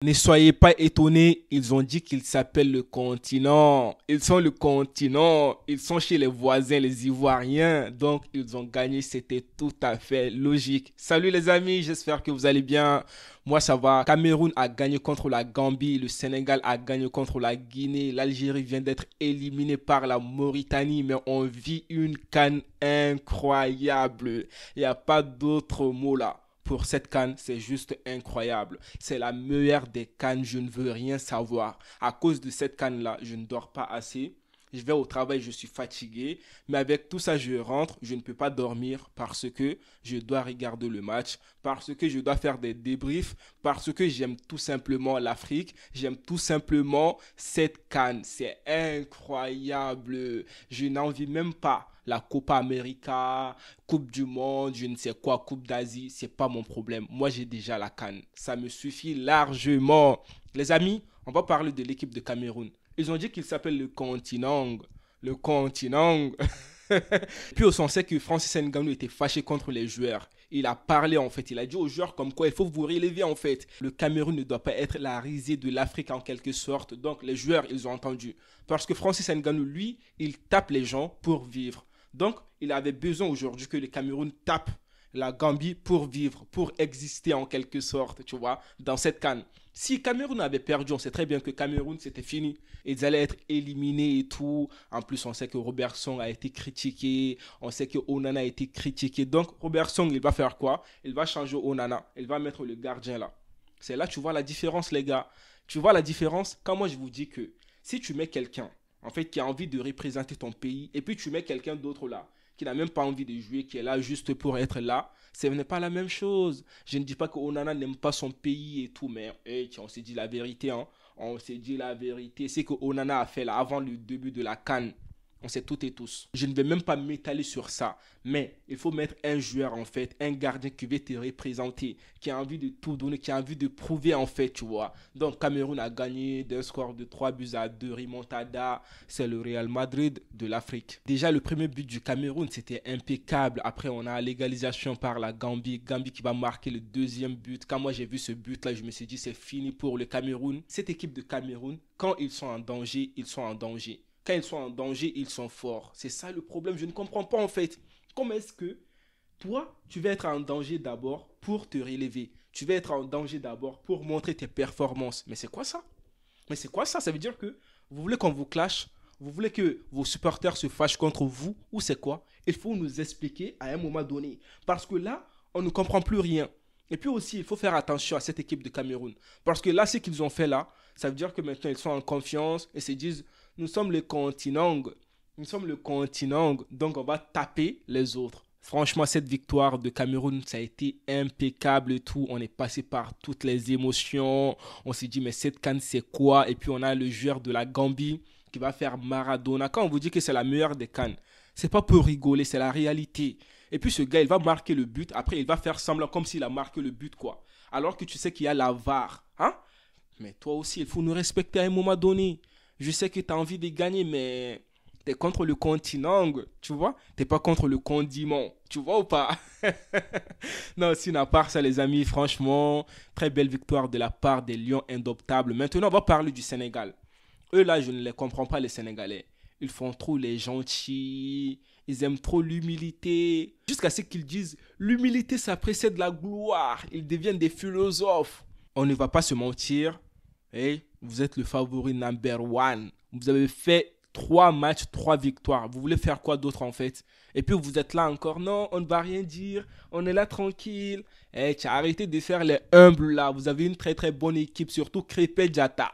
Ne soyez pas étonnés, ils ont dit qu'ils s'appellent le continent. Ils sont le continent, ils sont chez les voisins, les Ivoiriens. Donc, ils ont gagné, c'était tout à fait logique. Salut les amis, j'espère que vous allez bien. Moi, ça va. Cameroun a gagné contre la Gambie, le Sénégal a gagné contre la Guinée, l'Algérie vient d'être éliminée par la Mauritanie, mais on vit une CAN incroyable. Il n'y a pas d'autre mot là pour cette canne, c'est juste incroyable. C'est la meilleure des cannes, je ne veux rien savoir. À cause de cette canne-là, je ne dors pas assez. Je vais au travail, je suis fatigué. Mais avec tout ça, je rentre, je ne peux pas dormir parce que je dois regarder le match, parce que je dois faire des débriefs, parce que j'aime tout simplement l'Afrique, j'aime tout simplement cette canne. C'est incroyable. Je n'en vis même pas la Copa América, Coupe du Monde, je ne sais quoi, Coupe d'Asie, c'est pas mon problème. Moi, j'ai déjà la canne. Ça me suffit largement. Les amis, on va parler de l'équipe de Cameroun. Ils ont dit qu'il s'appelle le continent. Le continent. Puis on sait que Francis Ngannou était fâché contre les joueurs. Il a parlé en fait, il a dit aux joueurs comme quoi il faut vous relever en fait. Le Cameroun ne doit pas être la risée de l'Afrique en quelque sorte. Donc les joueurs, ils ont entendu. Parce que Francis Ngannou, lui, il tape les gens pour vivre. Donc il avait besoin aujourd'hui que le Cameroun tape la Gambie pour vivre, pour exister en quelque sorte, tu vois, dans cette canne. Si Cameroun avait perdu, on sait très bien que Cameroun, c'était fini. Ils allaient être éliminés et tout. En plus, on sait que Robertson a été critiqué. On sait que Onana a été critiqué. Donc, Robertson, il va faire quoi? Il va changer Onana. Il va mettre le gardien là. C'est là que tu vois la différence, les gars. Tu vois la différence quand moi, je vous dis que si tu mets quelqu'un, en fait, qui a envie de représenter ton pays, et puis tu mets quelqu'un d'autre là, qui n'a même pas envie de jouer, qui est là juste pour être là, ce n'est pas la même chose. Je ne dis pas que Onana n'aime pas son pays et tout, mais hey, on s'est dit la vérité, hein. On s'est dit la vérité. C'est que Onana a fait là avant le début de la CAN. On sait toutes et tous. Je ne vais même pas m'étaler sur ça. Mais il faut mettre un joueur, en fait, un gardien qui veut te représenter, qui a envie de tout donner, qui a envie de prouver, en fait, tu vois. Donc, Cameroun a gagné d'un score de 3 buts à 2 remontada. C'est le Real Madrid de l'Afrique. Déjà, le premier but du Cameroun, c'était impeccable. Après, on a l'égalisation par la Gambie. Gambie qui va marquer le deuxième but. Quand moi, j'ai vu ce but-là, je me suis dit, c'est fini pour le Cameroun. Cette équipe de Cameroun, quand ils sont en danger, ils sont en danger. Quand ils sont en danger, ils sont forts. C'est ça le problème. Je ne comprends pas en fait. Comment est-ce que toi, tu vas être en danger d'abord pour te relever. Tu vas être en danger d'abord pour montrer tes performances. Mais c'est quoi ça? Mais c'est quoi ça? Ça veut dire que vous voulez qu'on vous clash? Vous voulez que vos supporters se fâchent contre vous? Ou c'est quoi? Il faut nous expliquer à un moment donné. Parce que là, on ne comprend plus rien. Et puis aussi, il faut faire attention à cette équipe de Cameroun. Parce que là, ce qu'ils ont fait là, ça veut dire que maintenant, ils sont en confiance et se disent, nous sommes le continent. Nous sommes le continent, donc on va taper les autres. Franchement, cette victoire de Cameroun, ça a été impeccable et tout. On est passé par toutes les émotions. On s'est dit, mais cette canne, c'est quoi? Et puis, on a le joueur de la Gambie qui va faire Maradona. Quand on vous dit que c'est la meilleure des cannes, c'est pas pour rigoler, c'est la réalité. Et puis, ce gars, il va marquer le but. Après, il va faire semblant comme s'il a marqué le but, quoi. Alors que tu sais qu'il y a la VAR. Hein? Mais toi aussi, il faut nous respecter à un moment donné. Je sais que tu as envie de gagner, mais t'es contre le continent, tu vois? T'es pas contre le condiment, tu vois ou pas? Non, sinon, à part ça, les amis, franchement, très belle victoire de la part des Lions indoptables. Maintenant, on va parler du Sénégal. Eux, là, je ne les comprends pas, les Sénégalais. Ils font trop les gentils, ils aiment trop l'humilité. Jusqu'à ce qu'ils disent, l'humilité, ça précède la gloire. Ils deviennent des philosophes. On ne va pas se mentir. Hey, vous êtes le favori number one. Vous avez fait 3 matchs, 3 victoires. Vous voulez faire quoi d'autre en fait? Et puis vous êtes là encore. Non, on ne va rien dire. On est là tranquille. Hey, tu as arrêté de faire les humbles là. Vous avez une très très bonne équipe, surtout Krépé Diatta.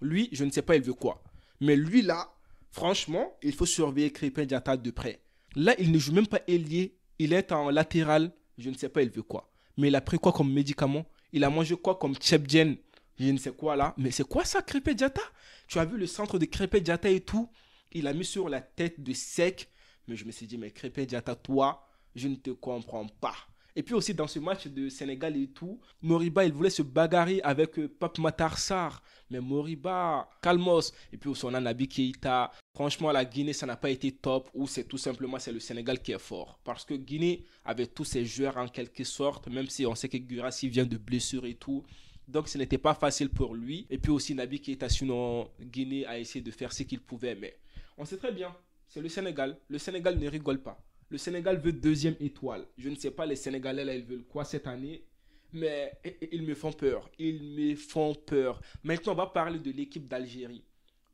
Lui, je ne sais pas, il veut quoi. Mais lui là, franchement, il faut surveiller Krépin Diatta de près. Là, il ne joue même pas ailier. Il est en latéral. Je ne sais pas, il veut quoi. Mais il a pris quoi comme médicament? Il a mangé quoi comme Tchebdjen? Je ne sais quoi là. Mais c'est quoi ça, Krépin Diatta? Tu as vu le centre de Krépin Diatta et tout? Il a mis sur la tête de sec. Mais je me suis dit, mais Krépin Diatta, toi, je ne te comprends pas. Et puis aussi dans ce match de Sénégal et tout, Moriba, il voulait se bagarrer avec Pape Matar Sarr. Mais Moriba, calmos. Et puis aussi on a Nabi Keita. Franchement, la Guinée, ça n'a pas été top. Ou c'est tout simplement c'est le Sénégal qui est fort. Parce que Guinée avait tous ses joueurs en quelque sorte. Même si on sait que Gurassi vient de blessure et tout. Donc ce n'était pas facile pour lui. Et puis aussi Naby Keita en Guinée a essayé de faire ce qu'il pouvait. Mais on sait très bien, c'est le Sénégal. Le Sénégal ne rigole pas. Le Sénégal veut deuxième étoile. Je ne sais pas les Sénégalais là, ils veulent quoi cette année. Mais ils me font peur. Ils me font peur. Maintenant, on va parler de l'équipe d'Algérie.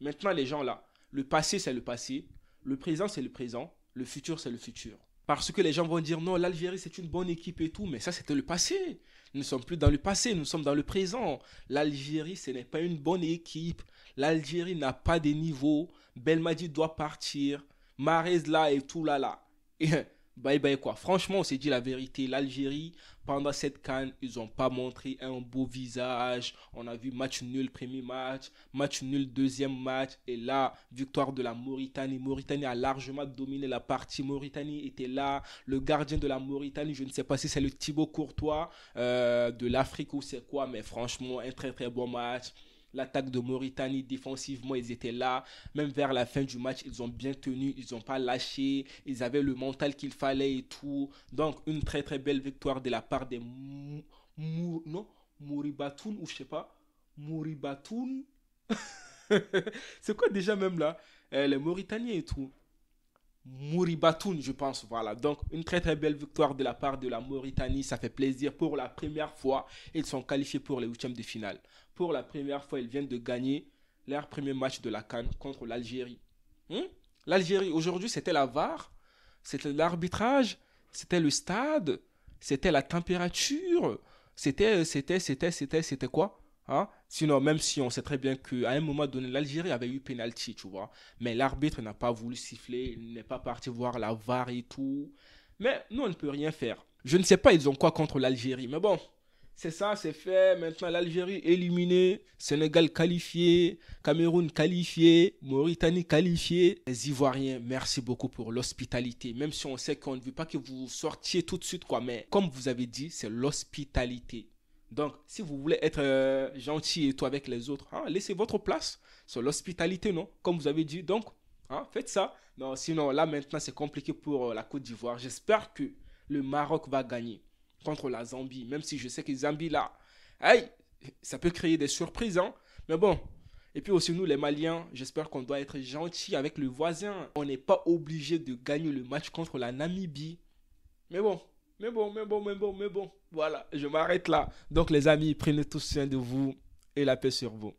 Maintenant, les gens là, le passé, c'est le passé. Le présent, c'est le présent. Le futur, c'est le futur. Parce que les gens vont dire non, l'Algérie, c'est une bonne équipe et tout. Mais ça, c'était le passé. Nous ne sommes plus dans le passé, nous sommes dans le présent. L'Algérie, ce n'est pas une bonne équipe. L'Algérie n'a pas de niveau. Belmadi doit partir. Mahrez là et tout là là. Et bye bye quoi. Franchement, on s'est dit la vérité. L'Algérie, pendant cette CAN, ils n'ont pas montré un beau visage. On a vu match nul premier match, match nul deuxième match. Et là, victoire de la Mauritanie. Mauritanie a largement dominé la partie. Mauritanie était là. Le gardien de la Mauritanie, je ne sais pas si c'est le Thibaut Courtois de l'Afrique ou c'est quoi. Mais franchement, un très très bon match. L'attaque de Mauritanie, défensivement, ils étaient là. Même vers la fin du match, ils ont bien tenu, ils n'ont pas lâché. Ils avaient le mental qu'il fallait et tout. Donc, une très très belle victoire de la part des non, Mouribatoun ou je sais pas. Mouribatoun. C'est quoi déjà même là les Mauritaniens et tout. Mouribatoun, je pense. Voilà. Donc, une très très belle victoire de la part de la Mauritanie. Ça fait plaisir. Pour la première fois, ils sont qualifiés pour les huitièmes de finale. Pour la première fois, ils viennent de gagner leur premier match de la CAN contre l'Algérie. Hmm? L'Algérie, aujourd'hui, c'était la VAR, c'était l'arbitrage, c'était le stade, c'était la température, c'était quoi? Hein? Sinon, même si on sait très bien qu'à un moment donné, l'Algérie avait eu penalty, tu vois. Mais l'arbitre n'a pas voulu siffler, il n'est pas parti voir la VAR et tout. Mais nous, on ne peut rien faire. Je ne sais pas, ils ont quoi contre l'Algérie. Mais bon, c'est ça, c'est fait. Maintenant, l'Algérie éliminée, Sénégal qualifié, Cameroun qualifié, Mauritanie qualifiée. Les Ivoiriens, merci beaucoup pour l'hospitalité. Même si on sait qu'on ne veut pas que vous sortiez tout de suite, quoi. Mais comme vous avez dit, c'est l'hospitalité. Donc, si vous voulez être gentil et tout avec les autres, hein, laissez votre place sur l'hospitalité, non? Comme vous avez dit. Donc, hein, faites ça. Non, sinon, là, maintenant, c'est compliqué pour la Côte d'Ivoire. J'espère que le Maroc va gagner contre la Zambie. Même si je sais que Zambie, là, hey, ça peut créer des surprises. Hein? Mais bon. Et puis aussi, nous, les Maliens, j'espère qu'on doit être gentil avec le voisin. On n'est pas obligé de gagner le match contre la Namibie. Mais bon, mais bon. Voilà, je m'arrête là. Donc les amis, prenez tous soin de vous et la paix sur vous.